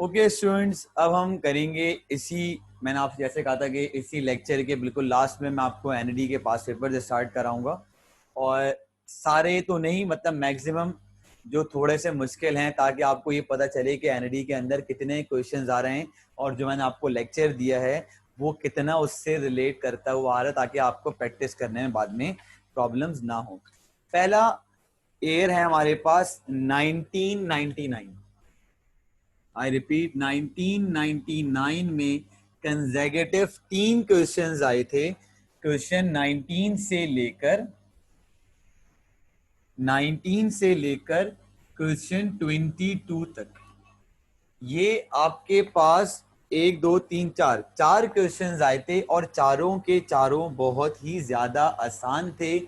Okay students, अब हम करेंगे मैंने आपसे जैसे कहा था कि इसी लेक्चर के बिल्कुल लास्ट में मैं आपको एनडी के पास पेपर से स्टार्ट कराऊंगा। और सारे तो नहीं, मतलब मैक्सिमम जो थोड़े से मुश्किल हैं, ताकि आपको ये पता चले कि एनडी के अंदर कितने क्वेश्चंस आ रहे हैं और जो मैंने आपको लेक्चर दिया है वो कितना उससे रिलेट करता हुआ आ रहा है, ताकि आपको प्रैक्टिस करने में बाद में प्रॉब्लम्स ना हो। पहला ईयर है हमारे पास 1999। आई रिपीट, 1999 में कंसेक्यूटिव 3 क्वेश्चंस आए थे। क्वेश्चन 19 से लेकर क्वेश्चन 22 तक। ये आपके पास 1 2 3 4 क्वेश्चंस आए थे और चारों के चारों बहुत ही ज्यादा आसान थे।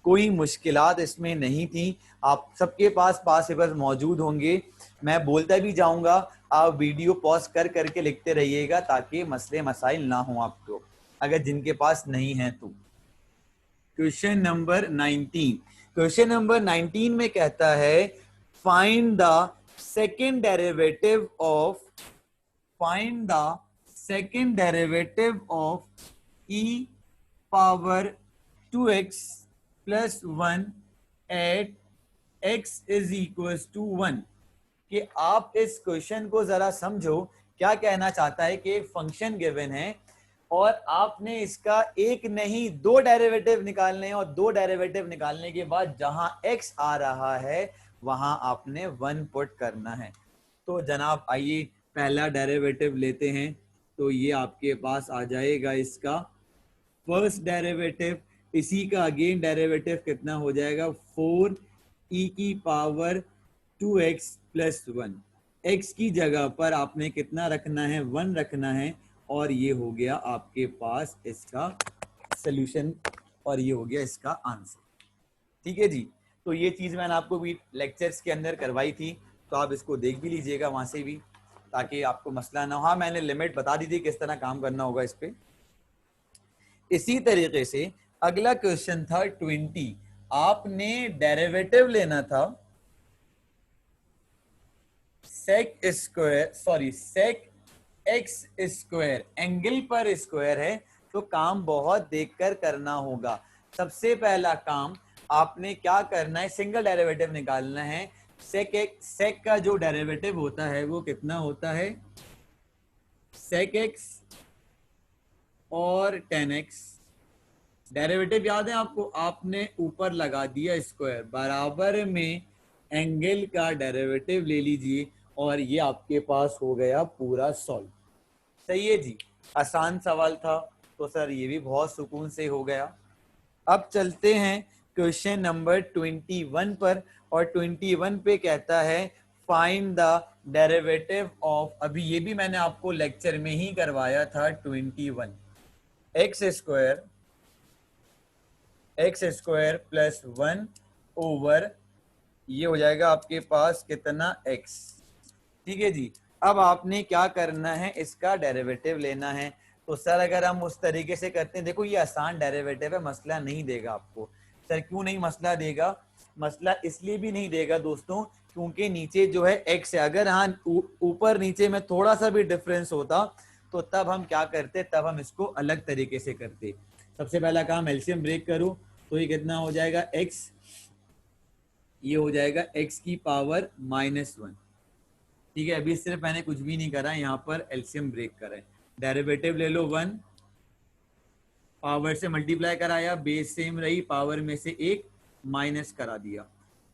कोई मुश्किलात इसमें नहीं थी। आप सबके पास पेपर्स मौजूद होंगे। मैं बोलता भी जाऊंगा, आप वीडियो पॉज कर करके लिखते रहिएगा ताकि मसले मसाइल ना हो आपको, अगर जिनके पास नहीं है तो। क्वेश्चन नंबर 19, क्वेश्चन नंबर 19 में कहता है find the second derivative of find the second derivative of e power 2x plus 1 at x is equals to 1। कि आप इस क्वेश्चन को जरा समझो। क्या कहना चाहता है कि फंक्शन गिवन है और आपने इसका एक नहीं 2 डेरिवेटिव निकालने हैं, और 2 डेरिवेटिव निकालने के बाद जहां x आ रहा है वहां आपने 1 पुट करना है। तो जनाब आइए पहला डेरिवेटिव लेते हैं। तो ये आपके पास आ जाएगा इसका फर्स्ट डेरिवेटिव। इसी का अगेन डेरिवेटिव कितना हो जाएगा, 4e की पावर 2x प्लस 1। x की जगह पर आपने कितना रखना है, 1 रखना है। और ये हो गया आपके पास इसका सोल्यूशन, और ये हो गया इसका आंसर। ठीक है जी। तो ये चीज मैंने आपको भी लेक्चर्स के अंदर करवाई थी, तो आप इसको देख भी लीजिएगा वहां से भी, ताकि आपको मसला ना हो। हाँ, मैंने लिमिट बता दी थी किस तरह काम करना होगा इस पे। इसी तरीके से अगला क्वेश्चन था 20। आपने डेरिवेटिव लेना था सेक एक्स स्क्वायर, एंगल पर स्क्वायर है, तो काम बहुत देखकर करना होगा। सबसे पहला काम आपने क्या करना है, सिंगल डेरिवेटिव निकालना है। सेक का जो डेरिवेटिव होता है वो कितना होता है, सेक एक्स और 10x। डेरिवेटिव याद है आपको, आपने ऊपर लगा दिया स्क्वायर, बराबर में एंगल का डेरिवेटिव ले लीजिए, और ये आपके पास हो गया पूरा सॉल्व। सही है जी, आसान सवाल था। तो सर ये भी बहुत सुकून से हो गया। अब चलते हैं क्वेश्चन नंबर 21 पर, और 21 पे कहता है फाइंड द डेरिवेटिव ऑफ, अभी ये भी मैंने आपको लेक्चर में ही करवाया था, 21 एक्स स्क्वायर प्लस 1 ओवर, ये हो जाएगा आपके पास कितना, x। ठीक है जी। अब आपने क्या करना है, इसका डेरिवेटिव लेना है। तो सर अगर हम उस तरीके से करते हैं, देखो ये आसान डेरिवेटिव है, मसला नहीं देगा आपको। सर क्यों नहीं मसला देगा, मसला इसलिए भी नहीं देगा दोस्तों क्योंकि नीचे जो है x है। अगर हाँ ऊपर नीचे में थोड़ा सा भी डिफरेंस होता तो तब हम क्या करते, तब हम इसको अलग तरीके से करते। सबसे पहला काम एलसीएम ब्रेक करो, तो ये कितना हो जाएगा x, ये हो जाएगा x की पावर -1। ठीक है, अभी सिर्फ मैंने कुछ भी नहीं करा, यहाँ पर एलसीएम ब्रेक करा है। डेरिवेटिव ले लो 1, पावर से मल्टीप्लाई कराया, बेस सेम रही, पावर में से 1 माइनस करा दिया।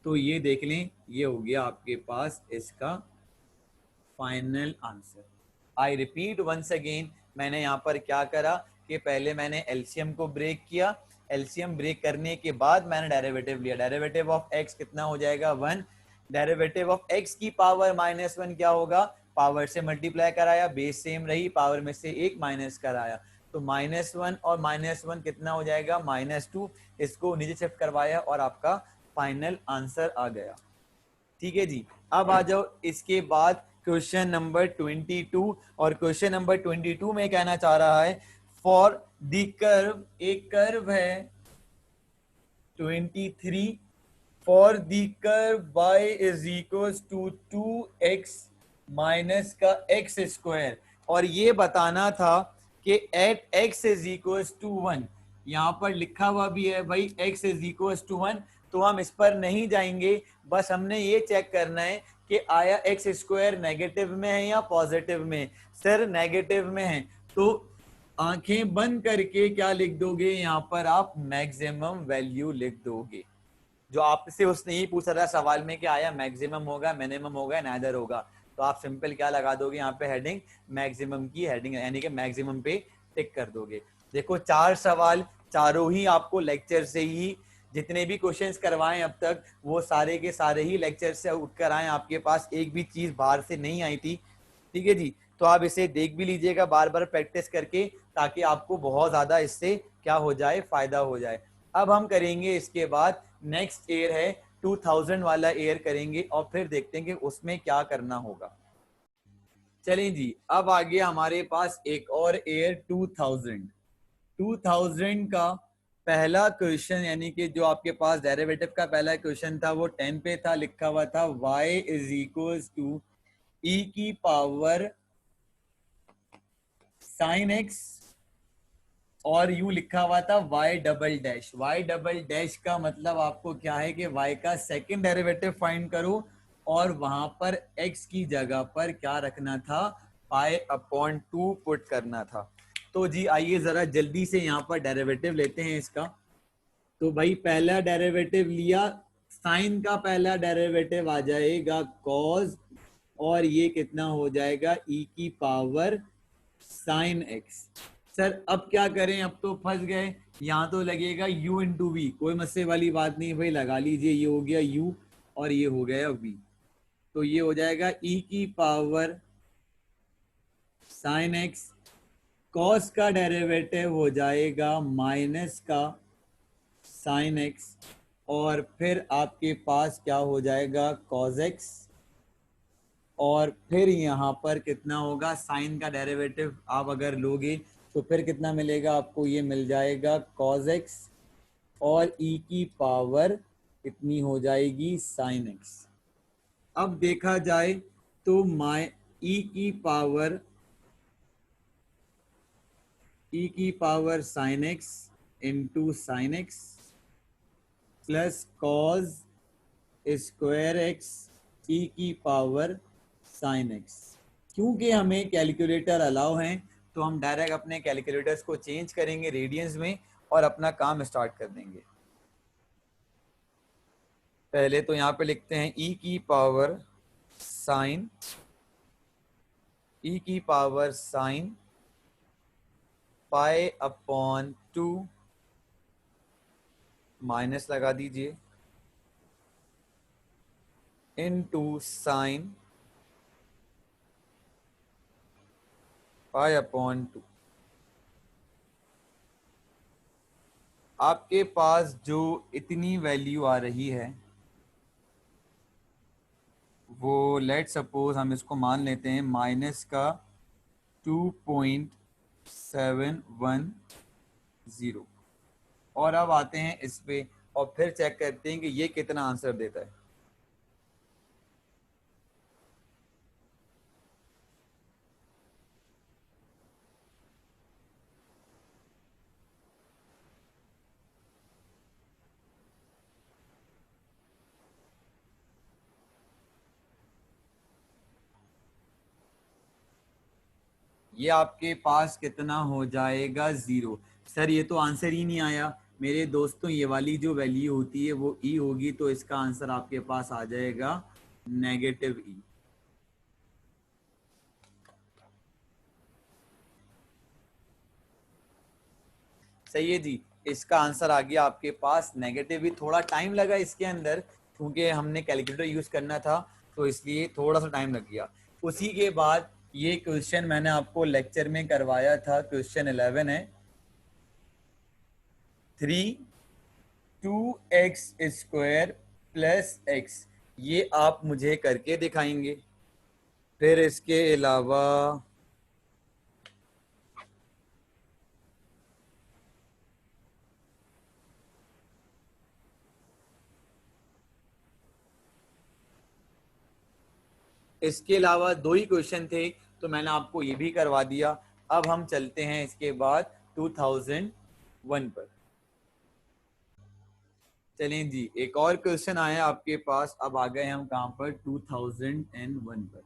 तो ये देख लें, ये हो गया आपके पास इसका final answer. I repeat once again, मैंने यहाँ पर क्या करा कि पहले मैंने एलसीएम को ब्रेक किया, एलसीएम ब्रेक करने के बाद मैंने डेरिवेटिव लिया। डेरिवेटिव ऑफ एक्स कितना हो जाएगा, 1। डेरिवेटिव ऑफ एक्स की पावर -1 क्या होगा, पावर से मल्टीप्लाई कराया, बेस सेम रही, पावर में से 1 माइनस कराया। तो -1 और -1 कितना हो जाएगा, -2। इसको नीचे शिफ्ट करवाया और आपका फाइनल आंसर आ गया। ठीक है जी। अब आ जाओ इसके बाद क्वेश्चन नंबर 22, और क्वेश्चन नंबर 22 में कहना चाह रहा है फॉर द कर्व, एक कर्व है 23, for the curve y is equals to 2x minus का एक्स स्क्वायर, और ये बताना था कि at x is equals to 1, यहाँ पर लिखा हुआ भी है भाई एक्स इज इक्वल्स टू 1, तो हम इस पर नहीं जाएंगे, बस हमने ये चेक करना है कि आया एक्स स्क्वायर नेगेटिव में है या पॉजिटिव में। सर नेगेटिव में है, तो आंखें बंद करके क्या लिख दोगे यहाँ पर आप, मैक्सिमम वैल्यू लिख दोगे। जो आपसे उसने ही पूछा था सवाल में कि आया मैक्सिमम होगा, मिनिमम होगा, नाइदर होगा, तो आप सिंपल क्या लगा दोगे यहाँ पे, हेडिंग मैक्सिमम की हेडिंग, यानी कि मैक्सिमम पे टिक कर दोगे। देखो 4 सवाल, चारों ही आपको लेक्चर से ही, जितने भी क्वेश्चंस करवाएं अब तक वो सारे के सारे ही लेक्चर से उठकर आए, आपके पास एक भी चीज बाहर से नहीं आई थी। ठीक है जी, तो आप इसे देख भी लीजिएगा बार बार प्रैक्टिस करके, ताकि आपको बहुत ज्यादा इससे क्या हो जाए, फायदा हो जाए। अब हम करेंगे इसके बाद नेक्स्ट ईयर है 2000 वाला ईयर करेंगे, और फिर देखते हैं कि उसमें क्या करना होगा। चलें जी, अब आ गया हमारे पास एक और ईयर 2000 का पहला क्वेश्चन, यानी कि जो आपके पास डेरिवेटिव का पहला क्वेश्चन था वो 10 पे था, लिखा हुआ था y इज इक्वल्स टू ई की पावर साइन एक्स, और यू लिखा हुआ था y double dash. y double dash का मतलब आपको क्या है कि y का सेकंड डेरिवेटिव फाइंड करो, और वहां पर x की जगह पर क्या रखना था, पाई अपॉन 2 पुट करना था। तो जी आइए जरा जल्दी से यहाँ पर डेरिवेटिव लेते हैं इसका। तो भाई पहला डेरिवेटिव लिया, साइन का पहला डेरिवेटिव आ जाएगा कॉस, और ये कितना हो जाएगा, ई की पावर साइन एक्स। सर अब क्या करें, अब तो फंस गए, यहाँ तो लगेगा u इंटू वी, कोई मसले वाली बात नहीं भाई, लगा लीजिए, ये हो गया u और ये हो गया v, तो ये हो जाएगा e की पावर साइन एक्स, कॉस का डेरिवेटिव हो जाएगा माइनस का साइन एक्स, और फिर आपके पास क्या हो जाएगा, कॉस एक्स, और फिर यहाँ पर कितना होगा, साइन का डेरिवेटिव आप अगर लोगे तो फिर कितना मिलेगा आपको, ये मिल जाएगा कॉस एक्स, और ई की पावर कितनी हो जाएगी, साइन एक्स। अब देखा जाए तो ई की power sine x into sine x plus cos square x e की पावर साइन एक्स। क्योंकि हमें कैलकुलेटर अलाउ हैं, तो हम डायरेक्ट अपने कैलकुलेटर्स को चेंज करेंगे रेडियंस में और अपना काम स्टार्ट कर देंगे। पहले तो यहाँ पे लिखते हैं ई की power sine pi upon 2, minus लगा दीजिए, इनटू साइन पाई अपॉन 2। आपके पास जो इतनी वैल्यू आ रही है वो लेट सपोज हम इसको मान लेते हैं माइनस का 2.710, और अब आते हैं इस पे और फिर चेक करते हैं कि ये कितना आंसर देता है। ये आपके पास कितना हो जाएगा, 0। सर ये तो आंसर ही नहीं आया मेरे दोस्तों, ये वाली जो वैल्यू होती है वो ई होगी, तो इसका आंसर आपके पास आ जाएगा नेगेटिव ई। सही है जी, इसका आंसर आ गया आपके पास नेगेटिव ही। थोड़ा टाइम लगा इसके अंदर क्योंकि हमने कैलकुलेटर यूज करना था, तो इसलिए थोड़ा सा टाइम लग गया। उसी के बाद ये क्वेश्चन मैंने आपको लेक्चर में करवाया था, क्वेश्चन 11 है, 3 2x² प्लस एक्स, ये आप मुझे करके दिखाएंगे। फिर इसके अलावा इसके अलावा 2 ही क्वेश्चन थे, तो मैंने आपको ये भी करवा दिया। अब हम चलते हैं इसके बाद 2001 पर। चलें जी, एक और क्वेश्चन आया आपके पास। अब आ गए हम कहां पर, 2001 पर।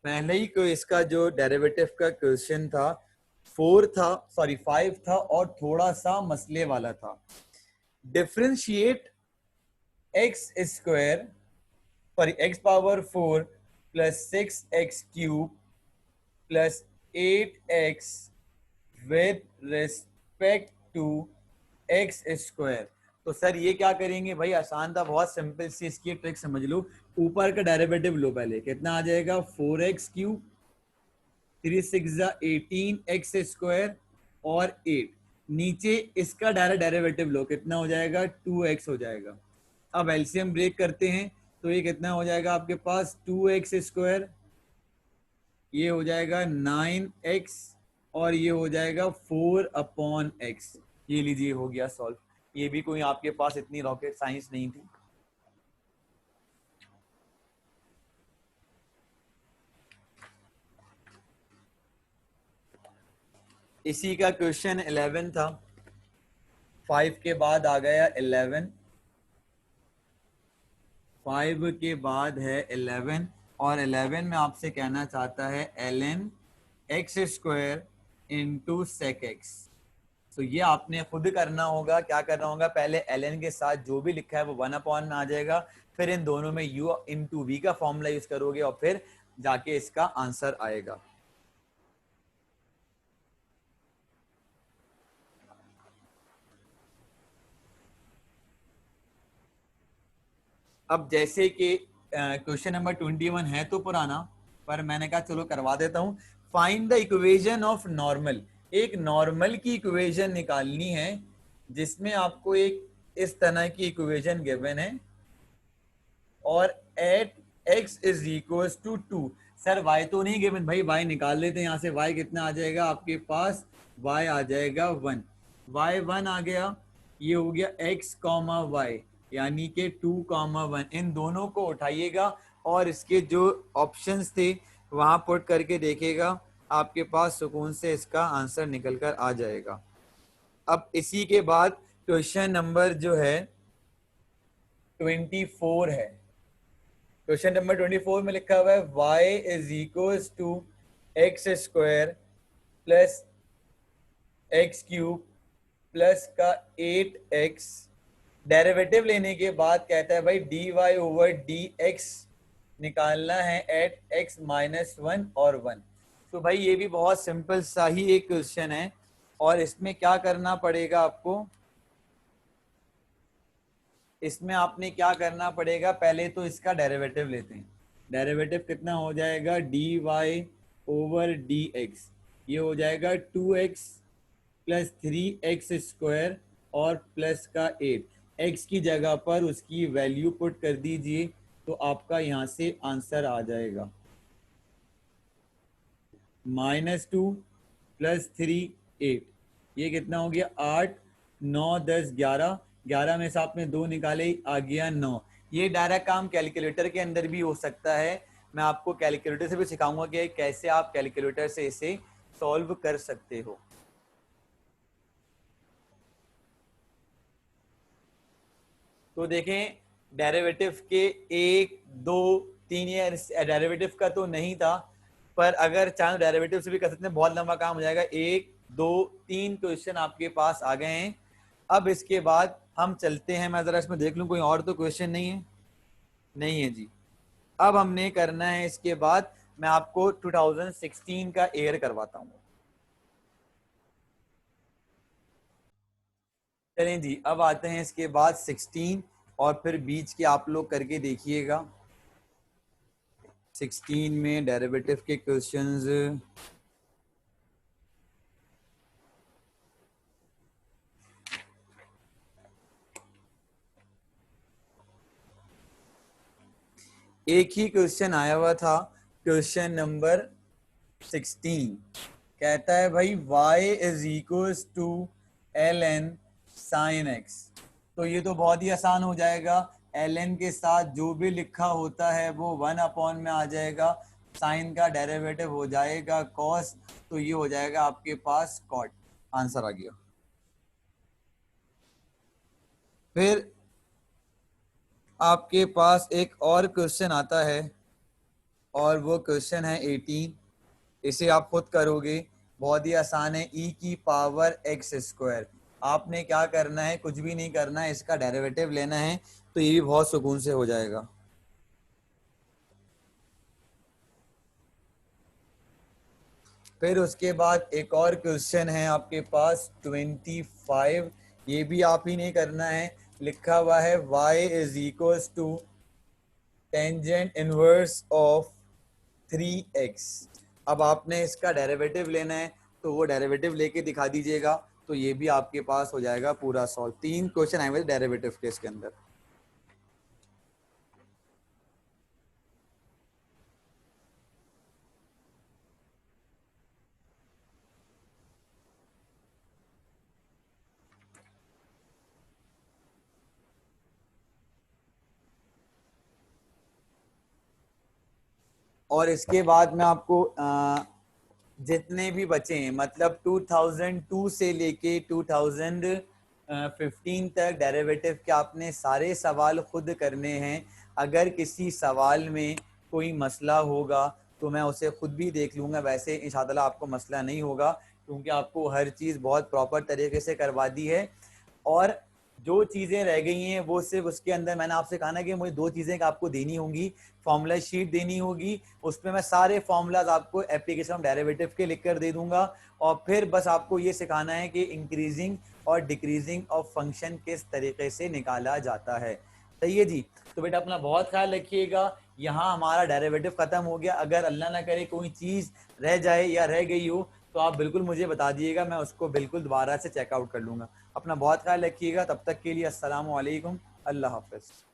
पहले ही को इसका जो डेरिवेटिव का क्वेश्चन था 5 था और थोड़ा सा मसले वाला था। Differentiate x square sorry x power 4 plus 6x cube plus 8x with respect to x square. तो सर ये क्या करेंगे भाई, आसान था, बहुत सिंपल सी इसकी ट्रिक समझ लो। ऊपर का डेरिवेटिव लो पहले, कितना आ जाएगा 4x क्यूब, 3 6 18x स्क्वायर और 8। नीचे इसका डायरेक्ट डेरिवेटिव लो, कितना हो जाएगा 2x हो जाएगा। अब एलसीएम ब्रेक करते हैं तो ये कितना हो जाएगा आपके पास 2x स्क्वायर, ये हो जाएगा 9x और ये हो जाएगा 4/x। ये लीजिए हो गया सॉल्व। ये भी कोई आपके पास इतनी रॉकेट साइंस नहीं थी। इसी का क्वेश्चन 11 था। 5 के बाद आ गया 11, 5 के बाद है 11 और 11 में आपसे कहना चाहता है ln x square into sec x. तो ये आपने खुद करना होगा। क्या करना होगा, पहले ln के साथ जो भी लिखा है वो 1/में आ जाएगा, फिर इन दोनों में u इंटू वी का फॉर्मूला यूज करोगे और फिर जाके इसका आंसर आएगा। अब जैसे कि क्वेश्चन नंबर 21 है तो पुराना, पर मैंने कहा चलो करवा देता हूं। Find the equation of normal. एक नॉर्मल की इक्वेशन निकालनी है जिसमें आपको एक इस तरह की इक्वेशन गिवन है और at x is equal to 2। Sir y तो नहीं गिवन भाई, y निकाल लेते हैं यहाँ से। y कितना आ जाएगा आपके पास, y आ जाएगा 1, y 1 आ गया। ये हो गया x कॉमा y यानी कि 2,1। इन दोनों को उठाइएगा और इसके जो ऑप्शंस थे वहां पुट करके देखिएगा, आपके पास सुकून से इसका आंसर निकल कर आ जाएगा। अब इसी के बाद क्वेश्चन नंबर जो है 24 है। क्वेश्चन नंबर 24 में लिखा हुआ है y is equal to x square plus x cube plus का 8x। डेरिवेटिव लेने के बाद कहता है भाई dy ओवर dx निकालना है एट x माइनस 1 और 1। तो भाई ये भी बहुत सिंपल सा ही एक क्वेश्चन है और इसमें क्या करना पड़ेगा आपको, इसमें आपने क्या करना पड़ेगा, पहले तो इसका डेरिवेटिव लेते हैं। डेरिवेटिव कितना हो जाएगा dy ओवर dx, ये हो जाएगा 2x प्लस 3x स्क्वायर और प्लस का 8। x की जगह पर उसकी वैल्यू पुट कर दीजिए तो आपका यहां से आंसर आ जाएगा -2 प्लस 3 8। ये कितना हो गया 8 9 10 11, 11 में से आपने 2 निकाले आ गया 9। ये डायरेक्ट काम कैलकुलेटर के अंदर भी हो सकता है। मैं आपको कैलकुलेटर से भी सिखाऊंगा कि कैसे आप कैलकुलेटर से इसे सॉल्व कर सकते हो। तो देखें डेरिवेटिव के 1 2 3, ये डेरिवेटिव का तो नहीं था, पर अगर चाहे डेरिवेटिव से भी कर सकते हैं, बहुत लंबा काम हो जाएगा। 1 2 3 क्वेश्चन आपके पास आ गए हैं। अब इसके बाद हम चलते हैं, मैं जरा इसमें देख लूं कोई और तो क्वेश्चन नहीं है, नहीं है जी। अब हमने करना है इसके बाद, मैं आपको 2016 का एयर करवाता हूँ। चलें जी, अब आते हैं इसके बाद 16 और फिर बीच के आप लोग करके देखिएगा। 16 में डेरिवेटिव के क्वेश्चंस एक ही क्वेश्चन आया हुआ था, क्वेश्चन नंबर 16 कहता है भाई y is equals to ln sin x। तो ये तो बहुत ही आसान हो जाएगा। ln के साथ जो भी लिखा होता है वो 1 अपॉन में आ जाएगा, साइन का डेरिवेटिव हो जाएगा cos, तो ये हो जाएगा आपके पास cot। आंसर आ गया। फिर आपके पास एक और क्वेश्चन आता है और वो क्वेश्चन है 18। इसे आप खुद करोगे, बहुत ही आसान है। e की पावर x स्क्वायर। आपने क्या करना है, कुछ भी नहीं करना है, इसका डेरिवेटिव लेना है, तो ये भी बहुत सुकून से हो जाएगा। फिर उसके बाद एक और क्वेश्चन है आपके पास 25। ये भी आप ही नहीं करना है, लिखा हुआ है y is equal to tangent inverse of 3x। अब आपने इसका डेरिवेटिव लेना है, तो वो डेरिवेटिव लेके दिखा दीजिएगा, तो ये भी आपके पास हो जाएगा पूरा सॉल्व। 3 क्वेश्चन आए हुए डेरिवेटिव के इसके अंदर। और इसके बाद मैं आपको जितने भी बचे हैं, मतलब 2002 से लेके 2015 तक डेरिवेटिव के आपने सारे सवाल खुद करने हैं। अगर किसी सवाल में कोई मसला होगा तो मैं उसे खुद भी देख लूँगा, वैसे इंशाअल्लाह आपको मसला नहीं होगा, क्योंकि आपको हर चीज़ बहुत प्रॉपर तरीके से करवा दी है। और जो चीज़ें रह गई हैं वो सिर्फ उसके अंदर मैंने आपसे कहा ना कि मुझे 2 चीज़ें आपको देनी होंगी, फॉर्मूला शीट देनी होगी, उसमें मैं सारे फॉर्मूलाज आपको एप्लीकेशन ऑफ डेरिवेटिव के लिख कर दे दूंगा, और फिर बस आपको ये सिखाना है कि इंक्रीजिंग और डिक्रीजिंग ऑफ फंक्शन किस तरीके से निकाला जाता है। सही है जी। तो बेटा अपना बहुत ख्याल रखिएगा। यहाँ हमारा डेरिवेटिव खत्म हो गया। अगर अल्लाह ना करे कोई चीज़ रह जाए या रह गई हो तो आप बिल्कुल मुझे बता दिएगा, मैं उसको बिल्कुल दोबारा से चेकआउट कर लूँगा। अपना बहुत ख्याल रखिएगा। तब तक के लिए अस्सलाम वालेकुम, अल्लाह हाफ़िज़।